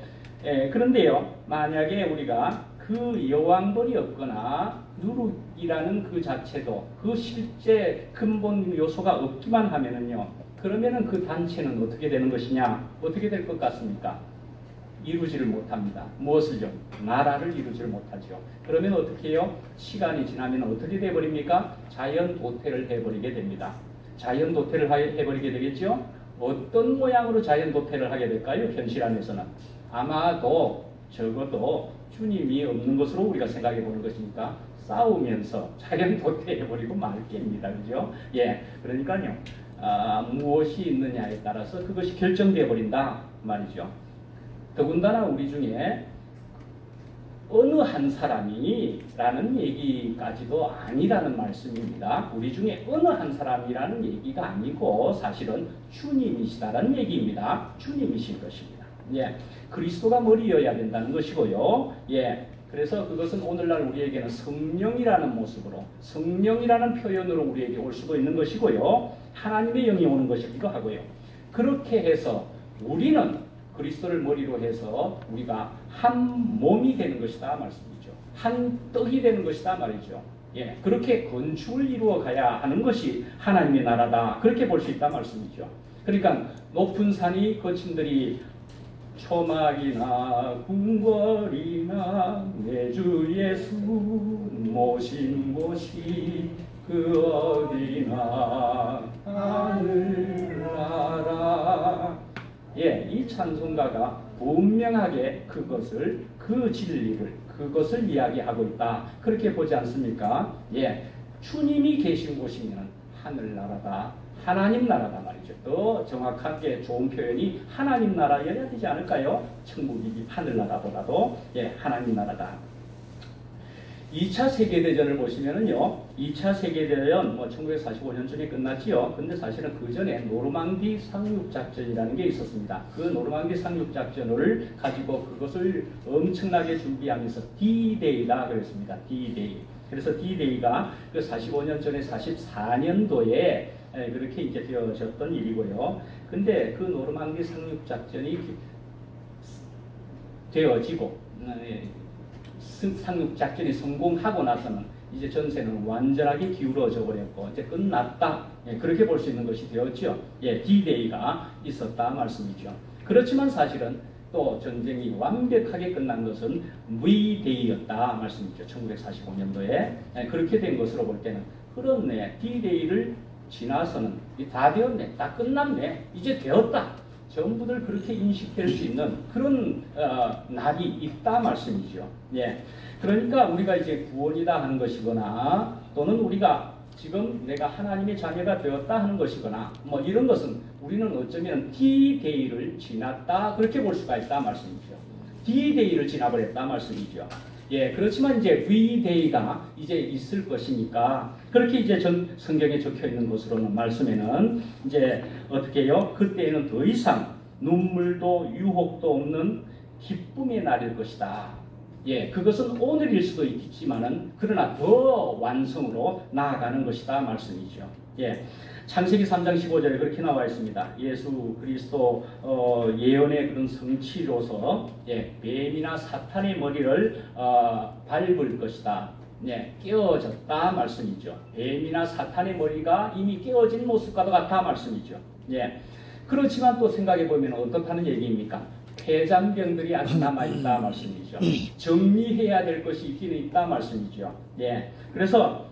Speaker 1: 그런데요, 만약에 우리가 그 여왕벌이 없거나 누룩이라는 그 자체도 그 실제 근본 요소가 없기만 하면은요, 그러면은 그 단체는 어떻게 되는 것이냐? 어떻게 될 것 같습니까? 이루지를 못합니다. 무엇을요? 나라를 이루지를 못하죠. 그러면 어떻게 해요? 시간이 지나면 어떻게 돼버립니까? 자연 도태를 해버리게 됩니다. 자연 도태를 해버리게 되겠죠? 어떤 모양으로 자연 도태를 하게 될까요? 현실 안에서는 아마도 적어도 주님이 없는 것으로 우리가 생각해 보는 것이니까 싸우면서 자연 도태해버리고 말 겁니다. 그죠? 예. 그러니까요. 무엇이 있느냐에 따라서 그것이 결정되어 버린다 말이죠. 더군다나 우리 중에 어느 한 사람이라는 얘기까지도 아니라는 말씀입니다. 우리 중에 어느 한 사람이라는 얘기가 아니고 사실은 주님이시다라는 얘기입니다. 주님이신 것입니다. 예, 그리스도가 머리여야 된다는 것이고요. 예, 그래서 그것은 오늘날 우리에게는 성령이라는 모습으로, 성령이라는 표현으로 우리에게 올 수도 있는 것이고요. 하나님의 영이 오는 것이기도 하고요. 그렇게 해서 우리는 그리스도를 머리로 해서 우리가 한 몸이 되는 것이다 말씀이죠. 한 떡이 되는 것이다 말이죠. 예, 그렇게 건축을 이루어 가야 하는 것이 하나님의 나라다. 그렇게 볼 수 있다 말씀이죠. 그러니까 높은 산이 거친들이 초막이나 궁궐이나 내 주 예수 모신 곳이 그 어디나 하늘나라. 예, 이 찬송가가 분명하게 그것을, 그 진리를, 그것을 이야기하고 있다. 그렇게 보지 않습니까? 예, 주님이 계신 곳이면 하늘나라다. 하나님 나라다 말이죠. 더 정확하게 좋은 표현이 하나님 나라여야 되지 않을까요? 천국이 하늘나라보다도 예, 하나님 나라다. 2차 세계대전을 보시면은요, 2차 세계대전, 1945년쯤에 끝났지요. 근데 사실은 그 전에 노르망디 상륙작전이라는 게 있었습니다. 그 노르망디 상륙작전을 가지고 그것을 엄청나게 준비하면서 D-Day다 그랬습니다. D-Day. 그래서 D-Day가 그 45년 전에 44년도에 그렇게 이제 되어졌던 일이고요. 근데 그 노르망디 상륙작전이 되어지고, 상륙작전이 성공하고 나서는 이제 전세는 완전하게 기울어져 버렸고 이제 끝났다. 예, 그렇게 볼 수 있는 것이 되었죠. 예, D-Day가 있었다 말씀이죠. 그렇지만 사실은 또 전쟁이 완벽하게 끝난 것은 V-Day였다 말씀이죠. 1945년도에 예, 그렇게 된 것으로 볼 때는 그렇네. D-Day를 지나서는 다 되었네. 다 끝났네. 이제 되었다. 전부들 그렇게 인식될 수 있는 그런 날이 있다 말씀이죠. 예. 그러니까 우리가 이제 구원이다 하는 것이거나 또는 우리가 지금 내가 하나님의 자녀가 되었다 하는 것이거나 이런 것은 우리는 어쩌면 D-Day를 지났다 그렇게 볼 수가 있다 말씀이죠. D-Day를 지나버렸다 말씀이죠. 예, 그렇지만 이제 V-Day가 이제 있을 것이니까 그렇게 이제 성경에 적혀 있는 것으로는 말씀에는 이제 어떻게 해요? 그때에는 더 이상 눈물도 유혹도 없는 기쁨의 날일 것이다. 예, 그것은 오늘일 수도 있겠지만은 그러나 더 완성으로 나아가는 것이다 말씀이죠. 예. 창세기 3장 15절에 그렇게 나와 있습니다. 예수 그리스도 예언의 그런 성취로서 예, 뱀이나 사탄의 머리를 밟을 것이다. 예, 깨어졌다 말씀이죠. 뱀이나 사탄의 머리가 이미 깨어진 모습과도 같다 말씀이죠. 예. 그렇지만 또 생각해 보면 어떻다는 얘기입니까? 폐잔병들이 아직 남아있다 말씀이죠. 정리해야 될 것이 있기는 있다 말씀이죠. 예. 그래서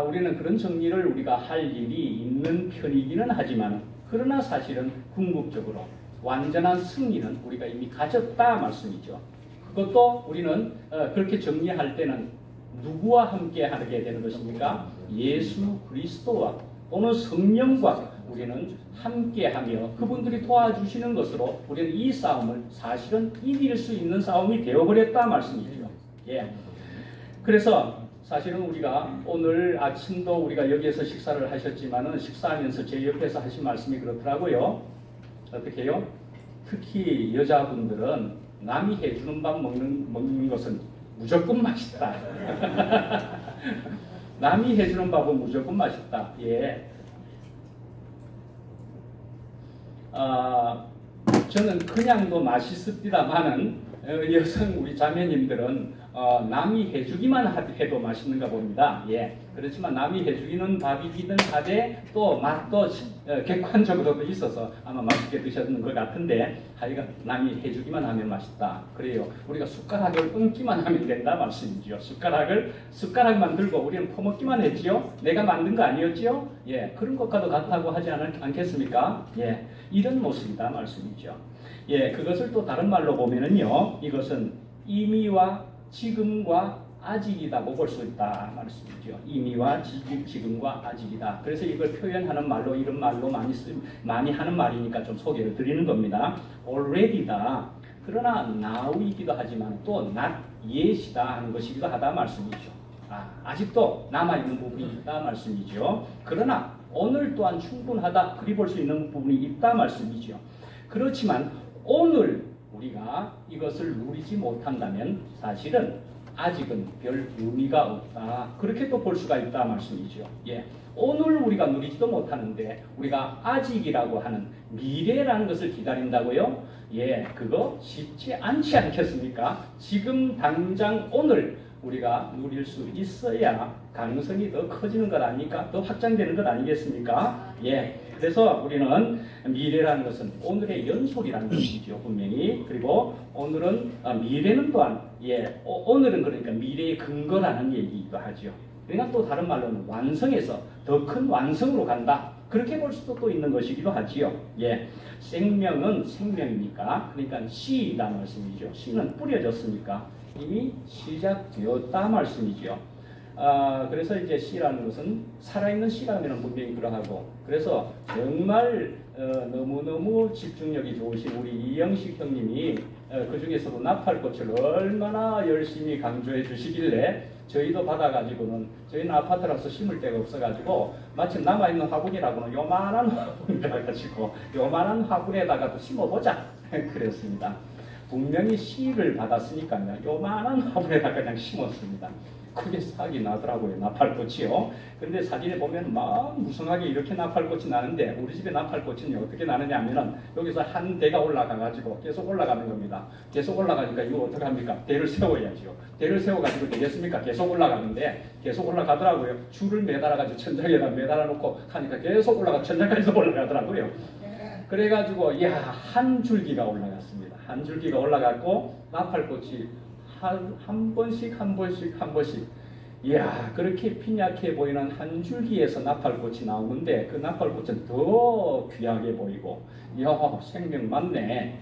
Speaker 1: 우리는 그런 정리를 우리가 할 일이 있는 편이기는 하지만 그러나 사실은 궁극적으로 완전한 승리는 우리가 이미 가졌다 말씀이죠. 그것도 우리는 그렇게 정리할 때는 누구와 함께 하게 되는 것입니까? 예수 그리스도와 또는 성령과 우리는 함께하며 그분들이 도와주시는 것으로 우리는 이 싸움을 사실은 이길 수 있는 싸움이 되어버렸다 말씀이죠. 예. 그래서 사실은 우리가 오늘 아침도 우리가 여기에서 식사를 하셨지만은 식사하면서 제 옆에서 하신 말씀이 그렇더라고요. 어떻게 해요? 특히 여자분들은 남이 해주는 밥 먹는 것은 무조건 맛있다. 남이 해주는 밥은 무조건 맛있다. 예. 저는 그냥도 맛있습니다만은 여성 우리 자매님들은 남이 해주기만 해도 맛있는가 봅니다. 예. 그렇지만 남이 해주기는 밥이기는 하되 또 맛도 객관적으로도 있어서 아마 맛있게 드셨는 것 같은데 하여간 남이 해주기만 하면 맛있다. 그래요. 우리가 숟가락을 얹기만 하면 된다 말씀이죠. 숟가락만 들고 우리는 퍼먹기만 했지요. 내가 만든 거 아니었지요. 예. 그런 것과도 같다고 하지 않겠습니까? 예. 이런 모습이다 말씀이죠. 예. 그것을 또 다른 말로 보면은요. 이것은 이미와 지금과 아직이다고 볼 수 있다 말씀이죠. 이미와 지금과 아직이다. 그래서 이걸 표현하는 말로 이런 말로 많이 하는 말이니까 좀 소개를 드리는 겁니다. already다. 그러나 now이기도 하지만 또 not yet이다 하는 것이기도 하다 말씀이죠. 아직도 남아있는 부분이 있다 말씀이죠. 그러나 오늘 또한 충분하다. 그리 볼 수 있는 부분이 있다 말씀이죠. 그렇지만 오늘 우리가 이것을 누리지 못한다면 사실은 아직은 별 의미가 없다. 그렇게 또 볼 수가 있다 말씀이죠. 예. 오늘 우리가 누리지도 못하는데 우리가 아직이라고 하는 미래라는 것을 기다린다고요? 예, 그거 쉽지 않지 않겠습니까? 지금 당장 오늘 우리가 누릴 수 있어야 가능성이 더 커지는 것 아닙니까? 더 확장되는 것 아니겠습니까? 예. 그래서 우리는 미래라는 것은 오늘의 연속이라는 것이죠, 분명히. 그리고 오늘은 미래는 또한 오늘은 그러니까 미래의 근거라는 얘기이기도 하죠. 그러니까 또 다른 말로는 완성해서 더 큰 완성으로 간다. 그렇게 볼 수도 또 있는 것이기도 하지요. 예, 생명은 생명이니까 그러니까 씨다 말씀이죠. 씨는 뿌려졌으니까 이미 시작되었다 말씀이죠. 그래서 이제 씨라는 것은 살아있는 씨라면 분명히 그러하고 그래서 정말 너무너무 집중력이 좋으신 우리 이영식 형님이 그 중에서도 나팔꽃을 얼마나 열심히 강조해 주시길래 저희도 받아가지고는 저희는 아파트라서 심을 데가 없어가지고 마침 남아있는 화분이라고는 요만한 화분이라 가지고 요만한 화분에다가도 심어보자 그랬습니다. 분명히 씨를 받았으니까요. 요만한 화분에다 그냥 심었습니다. 크게 싹이 나더라고요. 나팔꽃이요. 그런데 사진에 보면 막 무성하게 이렇게 나팔꽃이 나는데 우리 집에 나팔꽃은 어떻게 나느냐 하면은 여기서 한 대가 올라가가지고 계속 올라가는 겁니다. 계속 올라가니까 이거 어떡합니까? 대를 세워야죠. 대를 세워가지고 되겠습니까? 계속 올라가는데 계속 올라가더라고요. 줄을 매달아가지고 천장에다 매달아놓고 하니까 계속 천장까지도 올라가더라고요. 그래가지고 한 줄기가 올라갔습니다. 한 줄기가 올라갔고 나팔꽃이 한 번씩 이야 그렇게 핀약해 보이는 한 줄기에서 나팔꽃이 나오는데 그 나팔꽃은 더 귀하게 보이고 이야 생명 맞네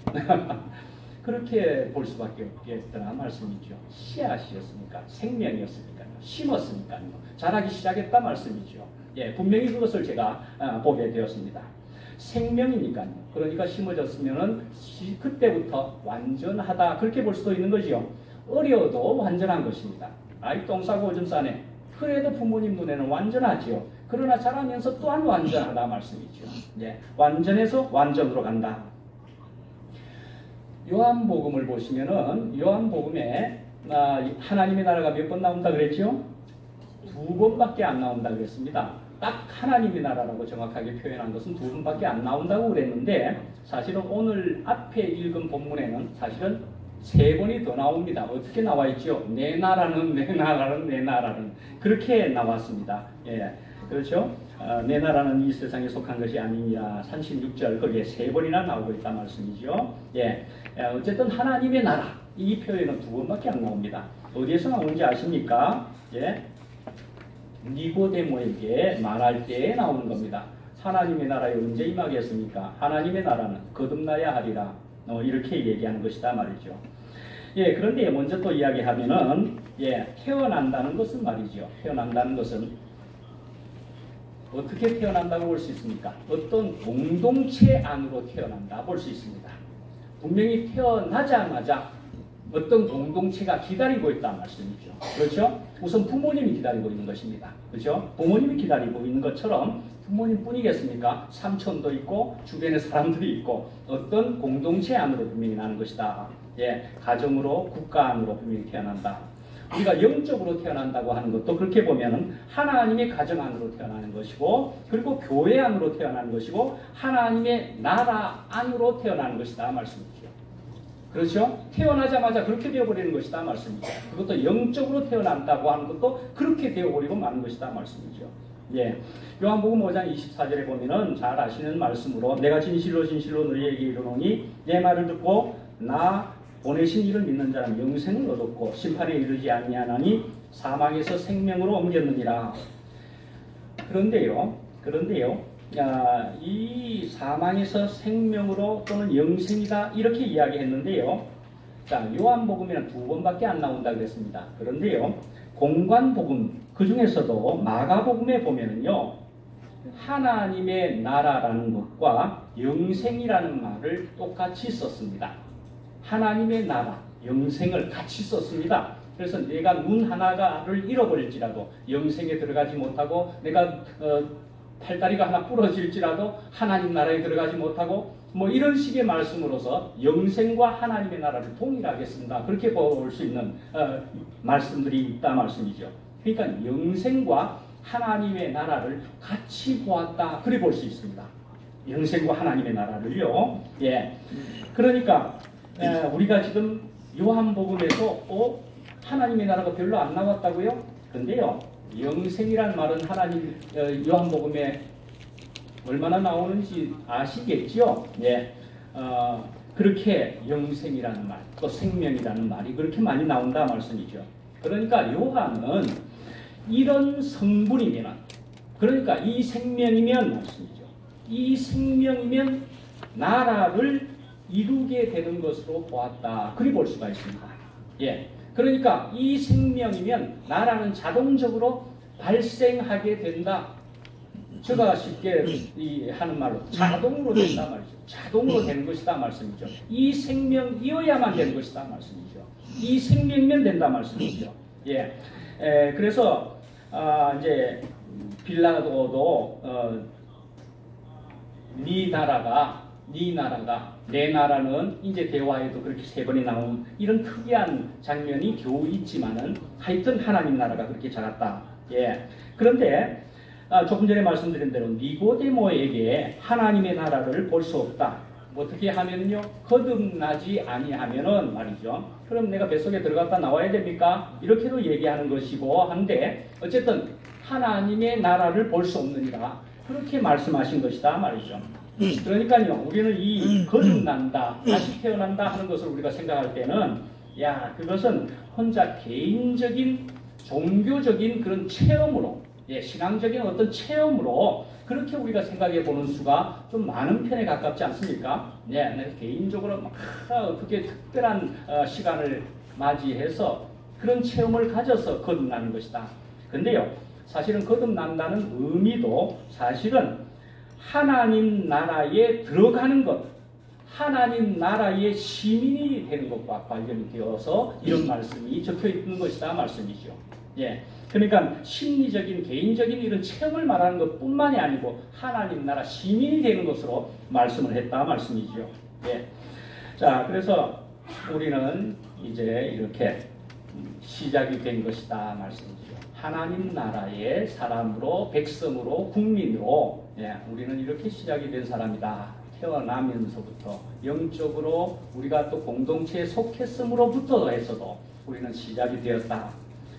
Speaker 1: 그렇게 볼 수밖에 없겠더라 말씀이죠. 씨앗이었으니까 생명이었으니까요. 심었으니까요. 자라기 시작했다 말씀이죠. 예, 분명히 그것을 제가 보게 되었습니다. 생명이니까요. 그러니까 심어졌으면은 그때부터 완전하다 그렇게 볼 수도 있는 거지요. 어려도 완전한 것입니다. 아이 똥 싸고 오줌 싸네. 그래도 부모님 눈에는 완전하지요. 그러나 자라면서 또한 완전하다 말씀이죠. 예, 완전해서 완전으로 간다. 요한복음을 보시면은 요한복음에 하나님의 나라가 몇 번 나온다 그랬죠? 2번밖에 안 나온다 그랬습니다. 딱 하나님의 나라라고 정확하게 표현한 것은 2번밖에 안 나온다고 그랬는데 사실은 오늘 앞에 읽은 본문에는 사실은 3번이 더 나옵니다. 어떻게 나와 있죠? 내 나라는 내 나라는 내 나라는 그렇게 나왔습니다. 예, 그렇죠? 내 나라는 이 세상에 속한 것이 아니니라 36절 거기에 3번이나 나오고 있단 말씀이죠. 예, 어쨌든 하나님의 나라 이 표현은 2번밖에 안 나옵니다. 어디에서 나오는지 아십니까? 예, 니고데모에게 말할 때에 나오는 겁니다. 하나님의 나라에 언제 임하겠습니까? 하나님의 나라는 거듭나야 하리라. 이렇게 얘기하는 것이다 말이죠. 예, 그런데 먼저 또 이야기하면은 태어난다는 것은 말이죠. 태어난다는 것은 어떻게 태어난다고 볼 수 있습니까? 어떤 공동체 안으로 태어난다 볼 수 있습니다. 분명히 태어나자마자 어떤 공동체가 기다리고 있다는 말씀이죠. 그렇죠? 우선 부모님이 기다리고 있는 것입니다. 그렇죠? 부모님이 기다리고 있는 것처럼 부모님뿐이겠습니까? 삼촌도 있고 주변에 사람들이 있고 어떤 공동체 안으로 분명히 나는 것이다. 예, 가정으로 국가 안으로 분명히 태어난다. 우리가 영적으로 태어난다고 하는 것도 그렇게 보면은 하나님의 가정 안으로 태어나는 것이고 그리고 교회 안으로 태어나는 것이고 하나님의 나라 안으로 태어나는 것이다 말씀이죠. 그렇죠? 태어나자마자 그렇게 되어버리는 것이다 말씀이죠. 그것도 영적으로 태어난다고 하는 것도 그렇게 되어버리고 마는 것이다 말씀이죠. 예, 요한복음 5장 24절에 보면은 잘 아시는 말씀으로 내가 진실로 너희에게 이르노니 내 말을 듣고 나 보내신 이를 믿는 자는 영생을 얻었고 심판에 이르지 아니하나니 사망에서 생명으로 옮겼느니라. 그런데요, 이 사망에서 생명으로 또는 영생이다 이렇게 이야기했는데요. 자, 요한복음에는 2번밖에 안 나온다 그랬습니다. 그런데요, 공관복음 그 중에서도 마가복음에 보면은요, 하나님의 나라라는 것과 영생이라는 말을 똑같이 썼습니다. 하나님의 나라, 영생을 같이 썼습니다. 그래서 내가 눈 하나를 잃어버릴지라도 영생에 들어가지 못하고, 내가 팔다리가 하나 부러질지라도 하나님 나라에 들어가지 못하고, 뭐 이런 식의 말씀으로서 영생과 하나님의 나라를 동일하게 쓴다. 그렇게 볼 수 있는 말씀들이 있다 말씀이죠. 그러니까 영생과 하나님의 나라를 같이 보았다. 그래 볼 수 있습니다. 영생과 하나님의 나라를요. 예. 그러니까 우리가 지금 요한복음에서 하나님의 나라가 별로 안 나왔다고요? 근데요, 영생이란 말은 요한복음에 얼마나 나오는지 아시겠죠? 예. 그렇게 영생이라는 말, 또 생명이라는 말이 그렇게 많이 나온다 말씀이죠. 그러니까 요한은 이런 성분이면, 그러니까 이 생명이면 말씀이죠. 이 생명이면 나라를 이루게 되는 것으로 보았다. 그리 볼 수가 있습니다. 예. 그러니까 이 생명이면 나라는 자동적으로 발생하게 된다. 제가 쉽게 하는 말로 자동으로 된다 말이죠. 자동으로 되는 것이다 말씀이죠. 이 생명이어야만 되는 것이다 말씀이죠. 이 생명이면 된다 말씀이죠. 예. 그래서 이제 빌라도도 네 나라가 내 나라는 이제 대화에도 그렇게 3번이 나온 이런 특이한 장면이 겨우 있지만은 하여튼 하나님 나라가 그렇게 작았다. 예. 그런데 조금 전에 말씀드린 대로 니고데모에게 하나님의 나라를 볼 수 없다. 어떻게 하면요? 거듭나지 아니하면은 말이죠. 그럼 내가 뱃속에 들어갔다 나와야 됩니까? 이렇게도 얘기하는 것이고 한데 어쨌든 하나님의 나라를 볼 수 없느니라. 그렇게 말씀하신 것이다 말이죠. 그러니까요, 우리는 이 거듭난다, 다시 태어난다 하는 것을 우리가 생각할 때는 그것은 혼자 개인적인 종교적인 그런 체험으로, 신앙적인 어떤 체험으로 그렇게 우리가 생각해 보는 수가 좀 많은 편에 가깝지 않습니까? 개인적으로 어떻게 특별한 시간을 맞이해서 그런 체험을 가져서 거듭나는 것이다. 근데요, 사실은 거듭난다는 의미도 사실은 하나님 나라에 들어가는 것, 하나님 나라의 시민이 되는 것과 관련이 되어서 이런 말씀이 적혀 있는 것이다 말씀이죠. 예. 그러니까 심리적인, 개인적인 이런 체험을 말하는 것뿐만이 아니고 하나님 나라 시민이 되는 것으로 말씀을 했다 말씀이죠. 예. 자, 그래서 우리는 이제 이렇게 시작이 된 것이다 말씀이죠. 하나님 나라의 사람으로, 백성으로, 국민으로 우리는 이렇게 시작이 된 사람이다. 태어나면서부터 영적으로 우리가 또 공동체에 속했음으로부터 해서도 우리는 시작이 되었다.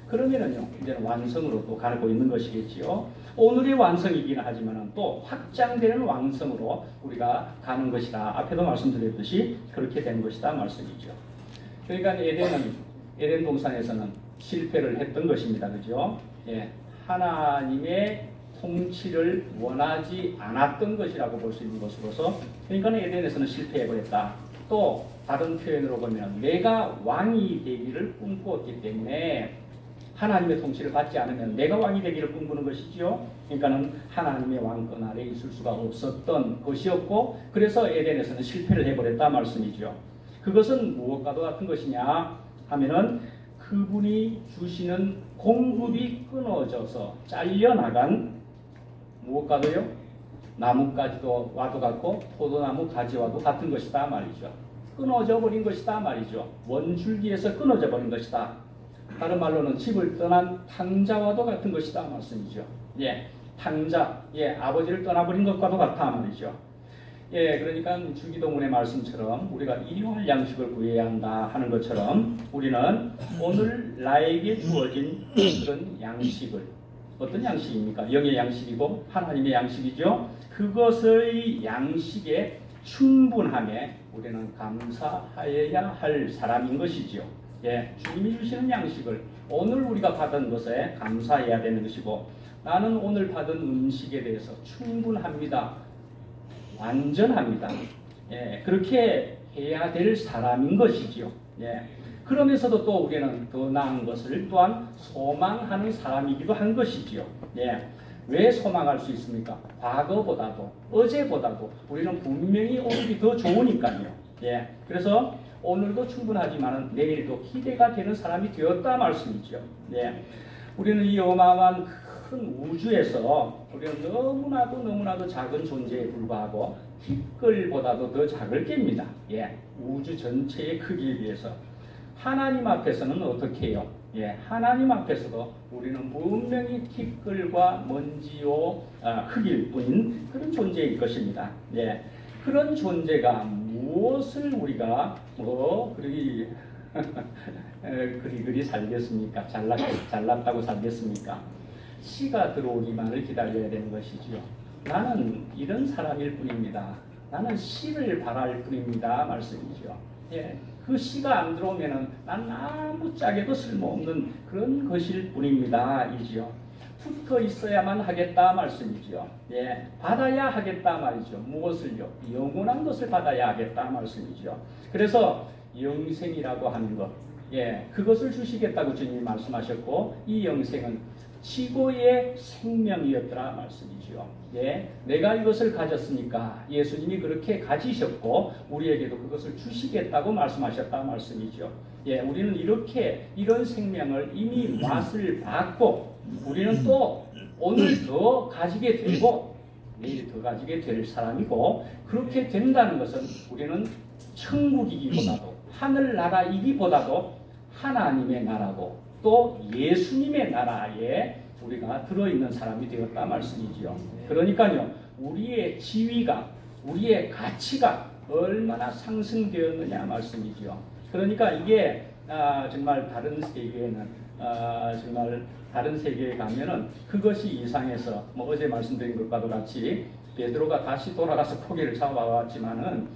Speaker 1: 그러면은요, 이제는 완성으로 또 가고 있는 것이겠지요. 오늘의 완성이긴 하지만 또 확장되는 완성으로 우리가 가는 것이다. 앞에도 말씀드렸듯이 그렇게 된 것이다 말씀이죠. 그러니까 에덴 동산에서는 실패를 했던 것입니다. 그죠? 예. 하나님의 통치를 원하지 않았던 것이라고 볼 수 있는 것으로서, 그러니까 에덴에서는 실패해버렸다. 또 다른 표현으로 보면 내가 왕이 되기를 꿈꾸었기 때문에 하나님의 통치를 받지 않으면 내가 왕이 되기를 꿈꾸는 것이지요. 그러니까는 하나님의 왕권 아래 있을 수가 없었던 것이었고, 그래서 에덴에서는 실패를 해버렸다 말씀이죠. 그것은 무엇과도 같은 것이냐 하면은 그분이 주시는 공급이 끊어져서 잘려나간 무엇과도요? 나뭇가지도 와도 같고 포도나무 가지와도 같은 것이다 말이죠. 끊어져 버린 것이다 말이죠. 원줄기에서 끊어져 버린 것이다. 다른 말로는 집을 떠난 탕자와도 같은 것이다 말씀이죠. 예, 탕자, 아버지를 떠나버린 것과도 같다 말이죠. 그러니까 주기도문의 말씀처럼 우리가 일용할 양식을 구해야 한다 하는 것처럼 우리는 오늘 나에게 주어진 그런 양식을, 어떤 양식입니까? 영의 양식이고 하나님의 양식이죠. 그것의 양식에 충분함에 우리는 감사하여야 할 사람인 것이죠. 주님이 주시는 양식을 오늘 우리가 받은 것에 감사해야 되는 것이고, 나는 오늘 받은 음식에 대해서 충분합니다. 완전합니다. 그렇게 해야 될 사람인 것이지요. 예. 그러면서도 또 우리는 더 나은 것을 또한 소망하는 사람이기도 한 것이지요. 예. 왜 소망할 수 있습니까? 과거보다도 어제보다도 우리는 분명히 오늘이 더 좋으니까요. 예. 그래서 오늘도 충분하지만 내일도 기대가 되는 사람이 되었다 말씀이죠. 예. 우리는 이 어마어마한 큰 우주에서 우리는 너무나도 작은 존재에 불과하고 티끌보다도 더 작을 겁니다. 예. 우주 전체의 크기에 비해서. 하나님 앞에서는 어떻게 해요? 예, 하나님 앞에서도 우리는 분명히 티끌과 먼지요 흙일 뿐인 그런 존재일 것입니다. 예, 그런 존재가 무엇을 우리가 그리 살겠습니까? 잘났다고 살겠습니까? 씨가 들어오기만을 기다려야 되는 것이지요. 나는 이런 사람일 뿐입니다. 나는 씨를 바랄 뿐입니다. 말씀이죠. 예. 그 씨가 안 들어오면은 난 아무짝에도 쓸모없는 그런 것일 뿐입니다. 이지요. 붙어 있어야만 하겠다 말씀이지요. 예, 받아야 하겠다 말이죠. 무엇을요? 영원한 것을 받아야 하겠다 말씀이죠. 그래서 영생이라고 하는 것, 예, 그것을 주시겠다고 주님이 말씀하셨고 이 영생은 지고의 생명이었더라 말씀이지요. 예, 내가 이것을 가졌으니까 예수님이 그렇게 가지셨고 우리에게도 그것을 주시겠다고 말씀하셨다 말씀이죠. 예, 우리는 이런 생명을 이미 맛을 봤고 우리는 또 오늘 더 가지게 되고 내일 더 가지게 될 사람이고 그렇게 된다는 것은 우리는 천국이기보다도 하늘나라이기보다도 하나님의 나라고 또 예수님의 나라에 우리가 들어있는 사람이 되었다 말씀이지요. 그러니까요, 우리의 지위가, 우리의 가치가 얼마나 상승되었느냐 말씀이지요. 그러니까 이게 정말 다른 세계에는 정말 다른 세계에 가면은 그것이 이상해서 뭐 어제 말씀드린 것과도 같이 베드로가 다시 돌아가서 고기를 잡아왔지만은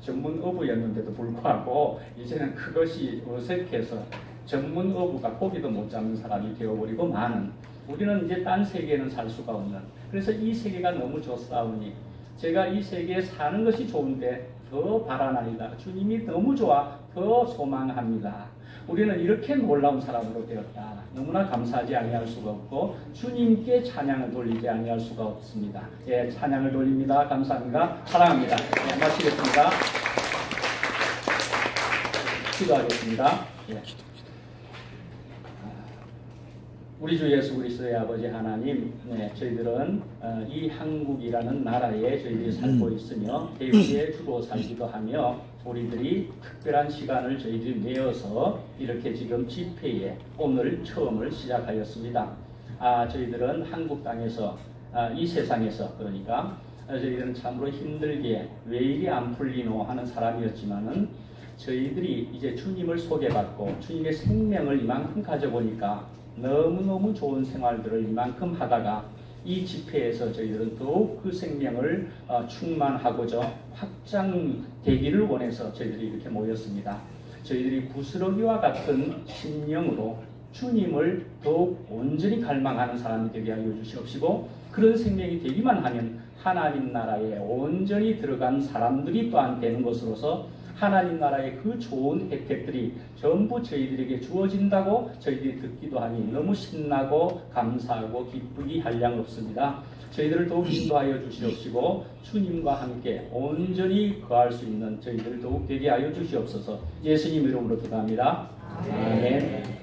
Speaker 1: 전문 어부였는데도 불구하고 이제는 그것이 어색해서 전문 어부가 고기도 못 잡는 사람이 되어버리고 많은 우리는 이제 딴 세계에는 살 수가 없는 그래서 이 세계가 너무 좋사오니 제가 이 세계에 사는 것이 좋은데 더 바라나이다. 주님이 너무 좋아 더 소망합니다. 우리는 이렇게 놀라운 사람으로 되었다. 너무나 감사하지 아니할 수가 없고 주님께 찬양을 돌리지 아니할 수가 없습니다. 예, 찬양을 돌립니다. 감사합니다. 사랑합니다. 예, 마치겠습니다. 기도하겠습니다. 예. 우리 주 예수 그리스도의 아버지 하나님, 네, 저희들은 이 한국이라는 나라에 저희들이 살고 있으며 대구에 주로 살기도 하며 우리들이 특별한 시간을 저희들이 내어서 이렇게 지금 집회에 오늘 처음을 시작하였습니다. 저희들은 한국 땅에서 이 세상에서 그러니까 저희들은 참으로 힘들게 왜 일이 안 풀리노 하는 사람이었지만은 저희들이 이제 주님을 소개받고 주님의 생명을 이만큼 가져보니까 너무너무 좋은 생활들을 이만큼 하다가 이 집회에서 저희들은 더욱 그 생명을 충만하고자 확장되기를 원해서 저희들이 이렇게 모였습니다. 저희들이 부스러기와 같은 심령으로 주님을 더욱 온전히 갈망하는 사람이 되게 하여 주시옵시고 그런 생명이 되기만 하면 하나님 나라에 온전히 들어간 사람들이 또한 되는 것으로서 하나님 나라의 그 좋은 혜택들이 전부 저희들에게 주어진다고 저희들이 듣기도 하니 너무 신나고 감사하고 기쁘기 한량 없습니다. 저희들을 더욱 인도하여 주시옵시고 주님과 함께 온전히 거할 수 있는 저희들을 더욱 되게 하여 주시옵소서. 예수님 이름으로 기도합니다. 아멘.